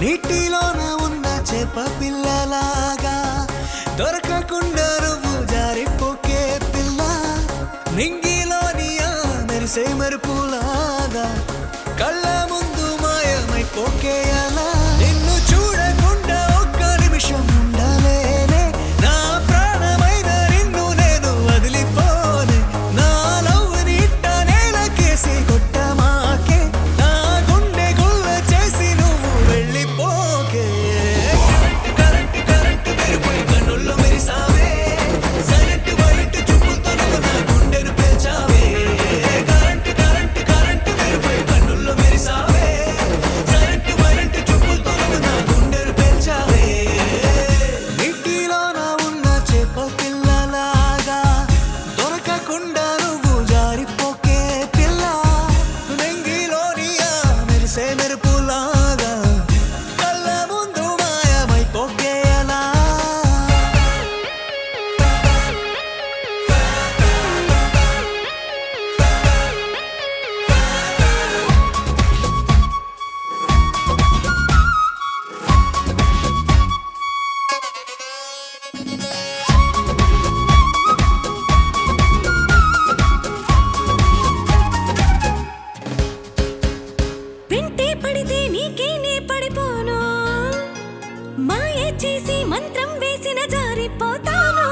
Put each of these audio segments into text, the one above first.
నీటిలోన ఉన్న చేప పిల్లలాగా దొరకకుండా నువ్వు జారిపోకే పిల్ల నింగిలోని ఆ మెరిసే మెరుపులాగా కళ్ళ ముందు మాయమైపోకే అలా నిన్ను చూడకుండా ఒక్క నిమిషం ఉండలేనే నా ప్రాణమైన నిన్ను నేను వదిలిపోనే నా లవ్ నిట్ట నేలకేసి కొట్టమాకే నా గుండె గుల్ల చేసి నువ్వు వెళ్ళిపోకే కరెంట్ కరెంట్ మెరుపుై కన్నుల్లో మెరిసావే సైలెంట్ వైలెంట్ చూపులతో నువ్వు నా గుండెను పేల్చావే కరెంట్ కరెంట్ కరెంట్ మెరుపుై కన్నుల్లో మెరిసావే సైలెంట్ వైలెంట్ చూపులతో నువ్వు నా గుండెను పేల్చావే నీటిలోన ఉన్న చేప పిల్లలాగా దొరకకుండా నువ్వు జారిపోకే పిల్ల నింగిలోని ఆ మెరిసే మెరుపులాగా కళ్ళ ముందు మాయమైపోకే అలా వెంటే పడితే నీకేనే పడిపోను మాయ చేసి మంత్రం వేసిన జారిపోతాను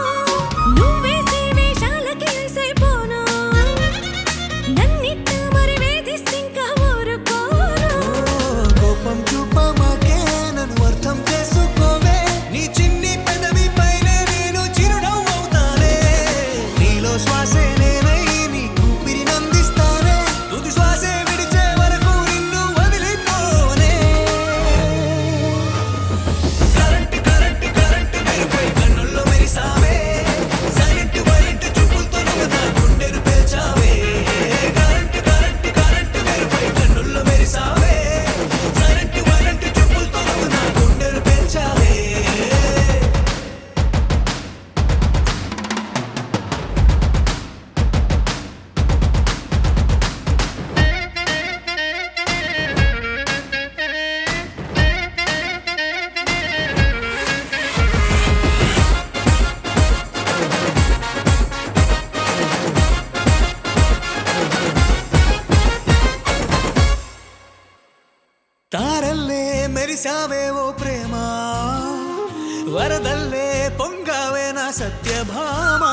నువ్వేసే వేషాలకి వేసైపోను నన్నిట్టు మరి వేధిస్తింకా ఊరుకోను కోపం చూపమాకే నన్ను అర్థం చేసుకోవే నీ చిన్ని పెదవి పైనే నేను చిరునవ్వవుతానే నీలో శ్వాసే నేనై నీ ఊపిరి నందిస్తానే తుది శ్వాసే విడిచే వరకు నిన్ను వదిలిపోనే కరెంట్ కరెంట్ కరెంట్ మెరుపై కన్నుల్లో మెరిసావే సైలెంట్ వైలెంట్ చూపులతో నువ్వు నా గుండెను పేల్చావే కరెంట్ కరెంట్ కరెంట్ మెరుపై కన్నుల్లో మెరిసావే సైలెంట్ వైలెంట్ చూపులతో నువ్వు నా గుండెను పేల్చావే తారల్లే మెరిసావే ఓ ప్రేమ వరదల్లే పొంగావే నా సత్యభామ